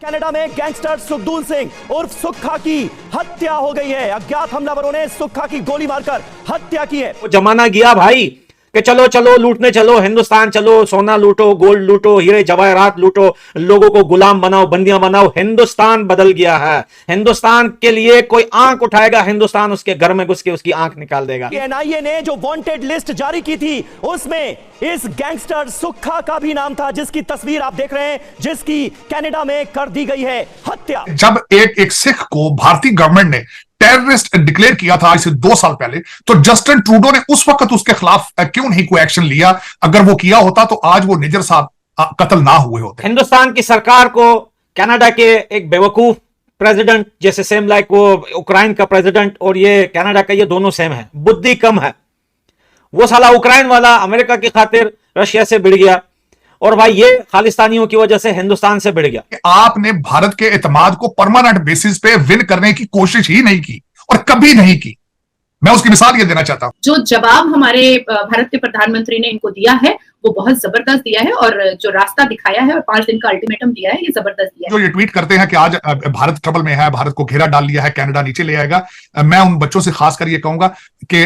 Canada में gangster सुखदून Singh उर्फ सुक्खा की हत्या हो गई है। अज्ञात हमलावरों ने सुक्खा की गोली मारकर हत्या की है। जमाना गया भाई कि चलो चलो लूटने चलो, हिंदुस्तान चलो, सोना लूटो, गोल्ड लूटो, हीरे जवाहरात लूटो, लोगों को गुलाम बनाओ, बंदियां बनाओ। हिंदुस्तान बदल गया है। हिंदुस्तान के लिए कोई आंख उठाएगा, हिंदुस्तान उसके घर में घुस के उसकी आंख निकाल देगा। एनआईए ने जो वांटेड लिस्ट जारी की थी उसमें इस गैंगस्टर सुक्खा का भी नाम था, जिसकी तस्वीर आप देख रहे हैं, जिसकी कनाडा में कर दी गई है हत्या। जब एक सिख को भारतीय गवर्नमेंट ने टेररिस्ट डिक्लेयर किया था आज से 2 साल पहले, तो जस्टिन ट्रूडो ने उस वक्त उसके खिलाफ क्यों नहीं कोई एक्शन लिया? अगर वो किया होता तो आज वो निजर साहब कत्ल ना हुए होते। हिंदुस्तान की सरकार को कनाडा के एक बेवकूफ प्रेसिडेंट जैसे सेम लाइक वो उक्राइन का प्रेसिडेंट और ये कनाडा का, ये दोनों सेम है, बुद्धि कम है। वो साला उक्राइन वाला अमेरिका की खातिर रशिया से भिड़ गया और भाई ये खालिस्तानियों की वजह से हिंदुस्तान से भिड़ गया। आपने भारत के एतमाद को परमानेंट बेसिस पे विन करने की कोशिश ही नहीं की और कभी नहीं की। मैं उसकी मिसाल ये देना चाहता हूं। जो जवाब हमारे भारत के प्रधानमंत्री ने इनको दिया है वो बहुत जबरदस्त दिया है, और जो रास्ता दिखाया है और 5 दिन का अल्टीमेटम दिया है, ये जबरदस्त दिया है। जो ये ट्वीट करते हैं कि आज भारत ट्रबल में है, भारत को घेरा डाल लिया है, कनाडा नीचे ले आएगा, मैं उन बच्चों से खासकर ये कहूंगा कि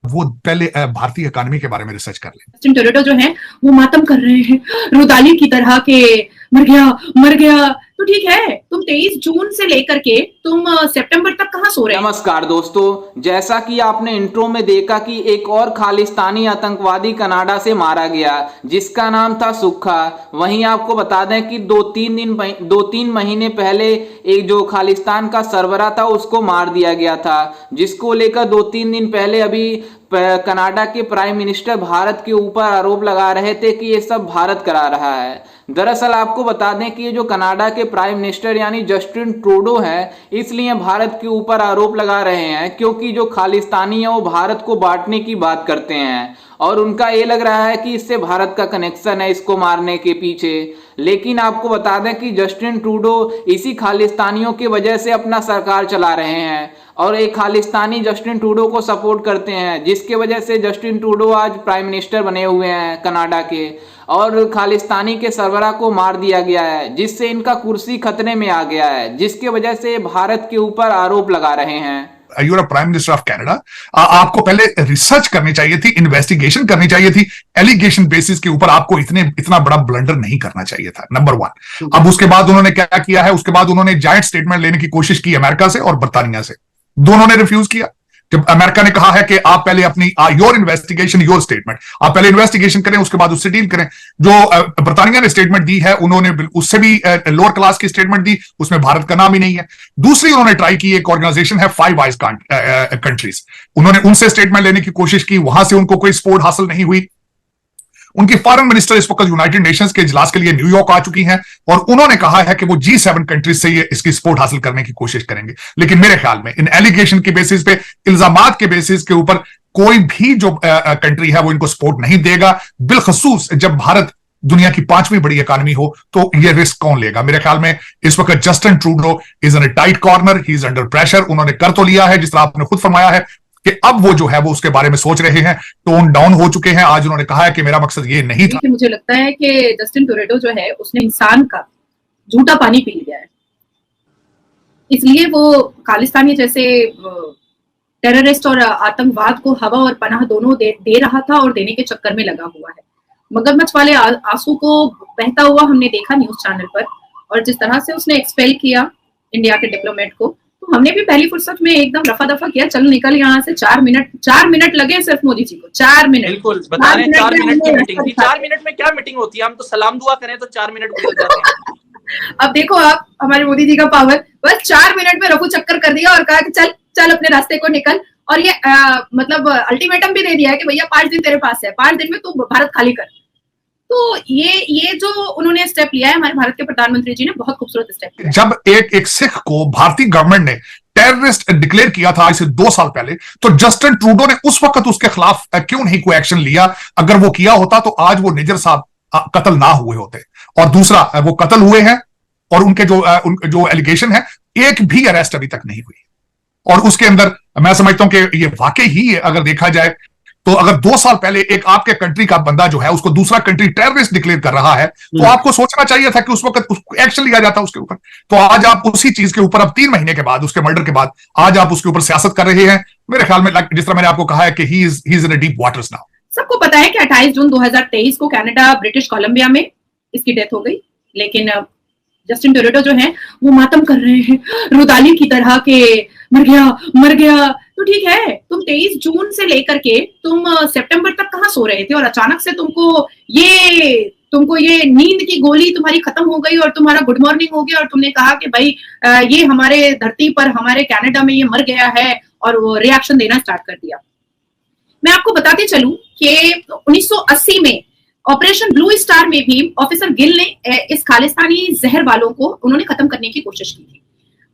वो पहले भारतीय इकोनॉमी के बारे में रिसर्च कर लें। जस्टिन ट्रूडो जो है वो मातम कर रहे हैं रुदाली की तरह के, मर गया। तो ठीक है, तुम 23 जून से लेकर के तुम सितंबर तक कहां सो रहे हैं? नमस्कार दोस्तों, जैसा कि आपने इंट्रो में देखा कि एक और खालिस्तानी आतंकवादी कनाडा से मारा गया जिसका नाम था सुक्खा। वहीं आपको बता दें कि 2-3 महीने पहले एक जो खालिस्तान का सरबरा था उसको मार दिया गया था, जिसको लेकर 2-3 दिन पहले अभी कनाडा के प्राइम मिनिस्टर भारत के ऊपर आरोप लगा रहे थे कि ये सब भारत करा रहा है। दरअसल आपको बता दें कि ये जो कनाडा के प्राइम मिनिस्टर यानी जस्टिन ट्रूडो है, इसलिए भारत के ऊपर आरोप लगा रहे हैं क्योंकि जो खालिस्तानी है वो भारत को बांटने की बात करते हैं और उनका ये लग रहा है कि इससे भारत का कनेक्शन है इसको मारने के पीछे। लेकिन आपको बता दें कि जस्टिन ट्रूडो इसी खालिस्तानियों की वजह से अपना सरकार चला रहे हैं और एक खालिस्तानी जस्टिन ट्रूडो को सपोर्ट करते हैं, जिसके वजह से जस्टिन ट्रूडो आज प्राइम मिनिस्टर बने हुए हैं कनाडा के, और खालिस्तानी के सरबराह को मार दिया गया है जिससे इनका कुर्सी खतरे में आ गया है, जिसके वजह से भारत के ऊपर आरोप लगा रहे हैं। You are prime minister of Canada, आपको पहले रिसर्च करनी चाहिए थी, इन्वेस्टिगेशन करनी चाहिए थी, एलिगेशन बेसिस के ऊपर आपको इतना बड़ा ब्लंडर नहीं करना चाहिए था, नंबर 1। अब उसके बाद उन्होंने क्या किया है, उसके बाद उन्होंने जायंट स्टेटमेंट लेने की कोशिश की अमेरिका से और बर्तानिया से, दोनों ने रिफ्यूज किया। जब अमेरिका ने कहा है कि आप पहले अपनी योर इन्वेस्टिगेशन योर स्टेटमेंट, आप पहले इन्वेस्टिगेशन करें उसके बाद उससे डील करें। जो बर्तानिया ने स्टेटमेंट दी है उन्होंने उससे भी लोअर क्लास की स्टेटमेंट दी, उसमें भारत का नाम ही नहीं है। दूसरी उन्होंने ट्राई की, एक ऑर्गेनाइजेशन है फाइव आइज कंट्रीज, उन्होंने उनसे स्टेटमेंट लेने की कोशिश की, वहां से उनको कोई सपोर्ट हासिल नहीं हुई। उनकी फॉरेन मिनिस्टर इस वक्त यूनाइटेड नेशंस के इजलास के लिए न्यूयॉर्क आ चुकी हैं और उन्होंने कहा है कि वो G7 कंट्रीज से ये इसकी सपोर्ट हासिल करने की कोशिश करेंगे। लेकिन मेरे ख्याल में इन एलिगेशन के बेसिस पे, इल्जामात के बेसिस के ऊपर कोई भी जो कंट्री है वो इनको सपोर्ट नहीं देगा। बिलखसूस जब भारत दुनिया की 5वीं बड़ी इकोनॉमी हो तो ये रिस्क कौन लेगा? मेरे ख्याल में इस वक्त Justin Trudeau is in a tight corner, he is under pressure. उन्होंने कर तो लिया है, जिस तरह आपने खुद फरमाया है कि अब वो जो है वो उसके बारे में सोच रहे हैं, टोन डाउन हो चुके हैं। आज उन्होंने कहा है कि मेरा मकसद ये नहीं था। मुझे लगता है कि जस्टिन ट्रूडो जो है उसने इंसान का झूठा पानी पी लिया है, इसलिए वो खालिस्तानी जैसे टेररिस्ट और आतंकवाद को हवा और पनाह दोनों दे रहा था और देने के चक्कर में लगा हुआ है। मगरमच्छ वाले आंसू को बहता हुआ हमने देखा न्यूज चैनल पर, और जिस तरह से उसने एक्सपेल किया इंडिया के डिप्लोमेट को, तो हमने भी पहली फुर्सत में एकदम रफा दफा किया, चल निकल यहाँ से। 4 मिनट लगे सिर्फ मोदी जी को, 4 मिनट। बिल्कुल बता रहे हैं, 4 मिनट की मीटिंग थी। 4 मिनट में क्या मीटिंग होती है? हम तो सलाम दुआ करें तो 4 मिनट गुजर जाते हैं। अब देखो आप हमारे मोदी जी का पावर, बस 4 मिनट में रफू चक्कर कर दिया और कहा कि चल अपने रास्ते को निकल, और ये मतलब अल्टीमेटम भी दे दिया है कि भैया 5 दिन तेरे पास है, 5 दिन में तू भारत खाली कर। तो ये जो उन्होंने स्टेप लिया है हमारे भारत के प्रधानमंत्री जी ने, बहुत खूबसूरत स्टेप लिया। जब एक सिख को भारतीय गवर्नमेंट ने टेररिस्ट डिक्लेयर किया था आज से 2 साल पहले, तो जस्टिन ट्रूडो ने उस वक्त उसके खिलाफ क्यों नहीं कोई एक्शन लिया? अगर वो किया होता तो आज वो निजर साहब कत्ल ना हुए होते। और दूसरा, वो कत्ल हुए हैं और उनके जो एलिगेशन है, एक भी अरेस्ट अभी तक नहीं हुई। और उसके अंदर मैं समझता हूं कि ये वाकई ही अगर देखा जाए तो अगर 2 साल पहले एक आपके कंट्री का बंदा जो है उसको दूसरा कंट्री टेररिस्ट डिक्लेयर कर रहा है, तो आपको सोचना चाहिए था कि उस वक्त एक्शन लिया जाता उसके ऊपर। तो आज आप उसी चीज के ऊपर अब 3 महीने के बाद, उसके मर्डर के बाद, आज आप उसके ऊपर सियासत कर रहे हैं। मेरे ख्याल में जिस तरह मैंने आपको कहा है कि he is in deep waters now. सबको पता है कि 28 जून 2023 को कनाडा ब्रिटिश कोलंबिया में इसकी डेथ हो गई, लेकिन जस्टिन टोरेडो जो है वो मातम कर रहे हैं रुदाली की तरह के मर गया। तो ठीक है, तुम 23 जून से लेकर के तुम सितंबर तक कहां सो रहे थे और अचानक से तुमको ये नींद की गोली तुम्हारी खत्म हो गई और तुम्हारा गुड मॉर्निंग हो गया और तुमने कहा कि भाई ये हमारे धरती पर, हमारे कनाडा में ये मर गया है, और वो रिएक्शन देना स्टार्ट कर दिया। मैं आपको बताते चलूं कि 1980 में ऑपरेशन ब्लू स्टार में भी ऑफिसर गिल ने इस खालिस्तानी जहर वालों को उन्होंने खत्म करने की कोशिश की थी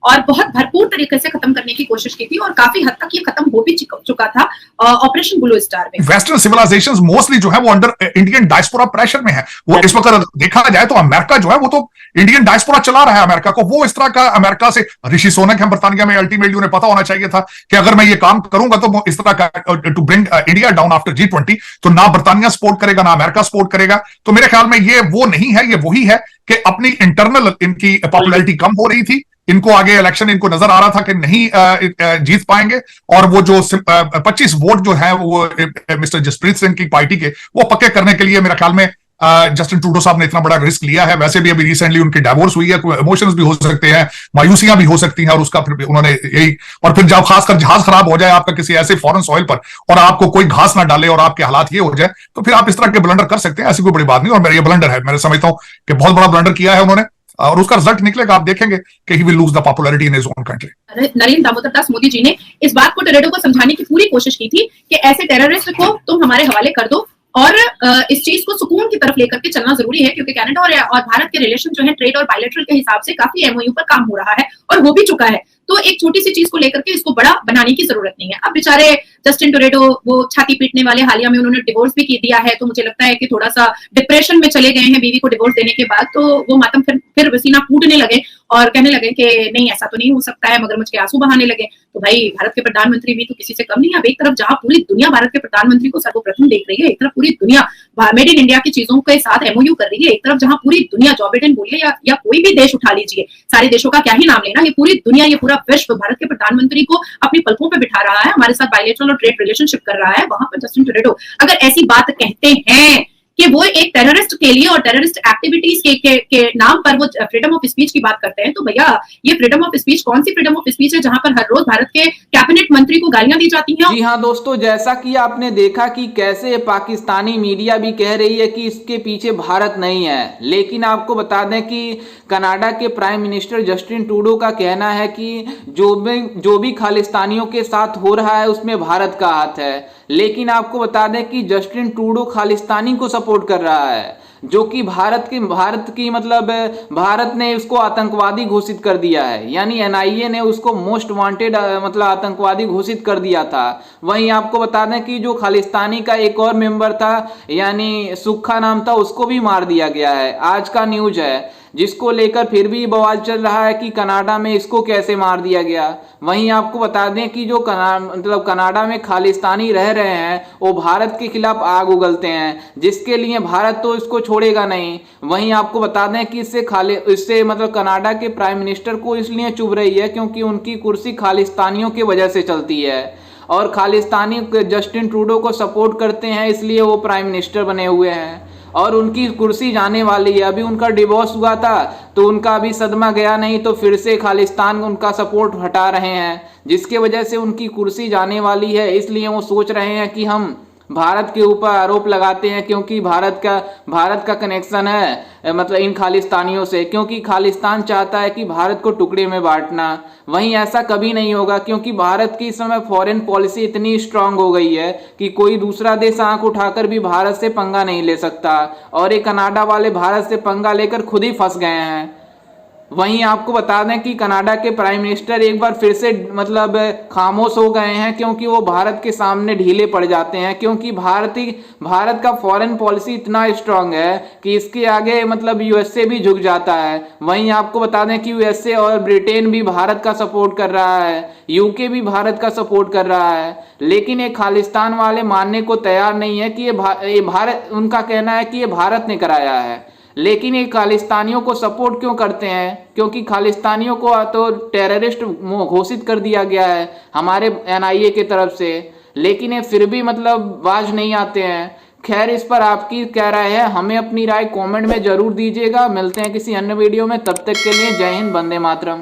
और बहुत भरपूर तरीके से खत्म करने की कोशिश की थी और काफी हद तक ये खत्म हो भी चुका था ऑपरेशन ब्लू स्टार में। वेस्टर्न सिविलाइजेशंस मोस्टली जो है वो अंडर इंडियन डायस्पोरा प्रेशर में है। वो इस वक्त देखा जाए तो अमेरिका जो है वो तो इंडियन डायस्पोरा चला रहा है अमेरिका को। वो इस तरह का अमेरिका से ऋषि सुनक है बर्तानिया में, अल्टीमेटली उन्हें पता होना चाहिए था कि अगर मैं ये काम करूंगा तो इस तरह का to bring India down after G20, तो ना बर्तानिया सपोर्ट करेगा ना अमेरिका सपोर्ट करेगा। तो मेरे ख्याल में ये वो नहीं है, ये वही है कि अपनी इंटरनल इनकी पॉपुलैरिटी कम हो रही थी, इनको आगे इलेक्शन इनको नजर आ रहा था कि नहीं जीत पाएंगे, और वो जो 25 वोट जो है वो मिस्टर जसप्रीत सिंह की पार्टी के, वो पक्के करने के लिए मेरे ख्याल में जस्टिन ट्रूडो साहब ने इतना बड़ा रिस्क लिया है। वैसे भी अभी रिसेंटली उनकी डाइवोर्स हुई है, इमोशंस भी हो सकते हैं, मायूसियां भी हो सकती हैं, और उसका फिर उन्होंने यही, और फिर जब खासकर जहाज खराब हो जाए आपका किसी ऐसे फॉरेन सॉइल पर और आपको कोई घास ना डाले और आपके हालात ये हो जाए, तो फिर आप इस तरह के ब्लंडर कर सकते हैं। ऐसी कोई बड़ी बात नहीं, और मेरा ये ब्लंडर है, मैं समझता हूं कि बहुत बड़ा ब्लंडर किया है उन्होंने, और उसका रिजल्ट निकलेगा, आप देखेंगे कि he will lose the popularity in his own country. Narendra Damodar Das Modi ji ने इस बात को टोरेडो को समझाने की पूरी कोशिश की थी कि ऐसे टेररिस्ट को तुम हमारे हवाले कर दो, और इस चीज को सुकून की तरफ लेकर के चलना जरूरी है, क्योंकि कनाडा और भारत के रिलेशन जो है ट्रेड और बायलैटरल के हिसाब से काफी एमओयू पर काम हो रहा है और हो भी चुका है। तो एक छोटी सी चीज को लेकर के इसको बड़ा बनाने की जरूरत नहीं है। अब बेचारे जस्टिन टोरेडो वो छाती पीटने वाले, हालिया में उन्होंने डिवोर्स भी की दिया है, तो मुझे लगता है कि थोड़ा सा डिप्रेशन में चले गए हैं बीवी को डिवोर्स देने के बाद। तो वो मातम फिर वसीना फूटने लगे और कहने लगे कि नहीं ऐसा तो नहीं हो सकता है, मगरमच्छ के आंसू बहाने लगे। तो भाई भारत के प्रधानमंत्री भी तो किसी से कम नहीं है। अब एक तरफ जहां पूरी दुनिया भारत के प्रधानमंत्री को सर्वप्रथम देख रही है, एक तरफ पूरी दुनिया मेड इन इंडिया की चीजों के साथ एमओयू कर रही है, एक तरफ जहां पूरी दुनिया, जो बिडेन बोलिए या कोई भी देश उठा लीजिए, सारे देशों का क्या ही नाम लेना, ये पूरी दुनिया, ये पूरा विश्व भारत के प्रधानमंत्री को अपनी पलकों पे बिठा रहा है, हमारे साथ बायलैटरल और ट्रेड रिलेशनशिप कर रहा है। वहां पर जस्टिन टोरेडो अगर ऐसी बात कहते हैं कि वो एक टेररिस्ट के लिए और टेररिस्ट एक्टिविटीज के नाम पर वो फ्रीडम ऑफ स्पीच की बात करते हैं, तो भैया ये फ्रीडम ऑफ स्पीच कौन सी फ्रीडम ऑफ स्पीच है जहां पर हर रोज भारत के कैबिनेट मंत्री को गालियां दी जाती हैं। जी हाँ दोस्तों, जैसा कि आपने देखा कि कैसे पाकिस्तानी मीडिया भी कह रही है कि इसके पीछे भारत नहीं है, लेकिन आपको बता दें कि कनाडा के प्राइम मिनिस्टर जस्टिन ट्रूडो का कहना है कि जो भी खालिस्तानियों के साथ हो रहा है उसमें भारत का हाथ है। लेकिन आपको बता दें कि जस्टिन ट्रूडो खालिस्तानी को सपोर्ट कर रहा है, जो कि भारत की मतलब भारत ने उसको आतंकवादी घोषित कर दिया है, यानी एनआईए ने उसको मोस्ट वांटेड मतलब आतंकवादी घोषित कर दिया था। वहीं आपको बता दें कि जो खालिस्तानी का एक और मेंबर था, यानी सुक्खा नाम था, उसको भी मार दिया गया है। आज का न्यूज है, जिसको लेकर फिर भी बवाल चल रहा है कि कनाडा में इसको कैसे मार दिया गया। वहीं आपको बता दें कि जो कनाडा में खालिस्तानी रह रहे हैं वो भारत के खिलाफ आग उगलते हैं, जिसके लिए भारत तो इसको छोड़ेगा नहीं। वहीं आपको बता दें कि इससे मतलब कनाडा के प्राइम मिनिस्टर को इसलिए चुभ रही है क्योंकि उनकी कुर्सी खालिस्तानियों की वजह से चलती है, और खालिस्तानी जस्टिन ट्रूडो को सपोर्ट करते हैं, इसलिए वो प्राइम मिनिस्टर बने हुए हैं और उनकी कुर्सी जाने वाली है। अभी उनका डिवोर्स हुआ था तो उनका अभी सदमा गया नहीं, तो फिर से खालिस्तान उनका सपोर्ट हटा रहे हैं, जिसके वजह से उनकी कुर्सी जाने वाली है। इसलिए वो सोच रहे हैं कि हम भारत के ऊपर आरोप लगाते हैं, क्योंकि भारत का कनेक्शन है मतलब इन खालिस्तानियों से, क्योंकि खालिस्तान चाहता है कि भारत को टुकड़े में बांटना। वहीं ऐसा कभी नहीं होगा, क्योंकि भारत की इस समय फॉरेन पॉलिसी इतनी स्ट्रांग हो गई है कि कोई दूसरा देश आंख उठाकर भी भारत से पंगा नहीं ले सकता, और ये कनाडा वाले भारत से पंगा लेकर खुद ही फंस गए हैं। वहीं आपको बता दें कि कनाडा के प्राइम मिनिस्टर एक बार फिर से मतलब खामोश हो गए हैं, क्योंकि वो भारत के सामने ढीले पड़ जाते हैं, क्योंकि भारत का फॉरेन पॉलिसी इतना स्ट्रांग है कि इसके आगे मतलब यूएसए भी झुक जाता है। वहीं आपको बता दें कि यूएसए और ब्रिटेन भी भारत का सपोर्ट कर रहा है, यूके भी भारत का सपोर्ट कर रहा है, लेकिन ये खालिस्तान वाले मानने को तैयार नहीं है कि ये भारत, उनका कहना है कि ये भारत ने कराया है। लेकिन ये खालिस्तानियों को सपोर्ट क्यों करते हैं? क्योंकि खालिस्तानियों को तो टेररिस्ट घोषित कर दिया गया है हमारे एनआईए की तरफ से, लेकिन ये फिर भी मतलब बाज नहीं आते हैं। खैर, इस पर आपकी क्या राय है? हमें अपनी राय कमेंट में जरूर दीजिएगा। मिलते हैं किसी अन्य वीडियो में, तब तक के लिए जय हिंद, वंदे मातरम।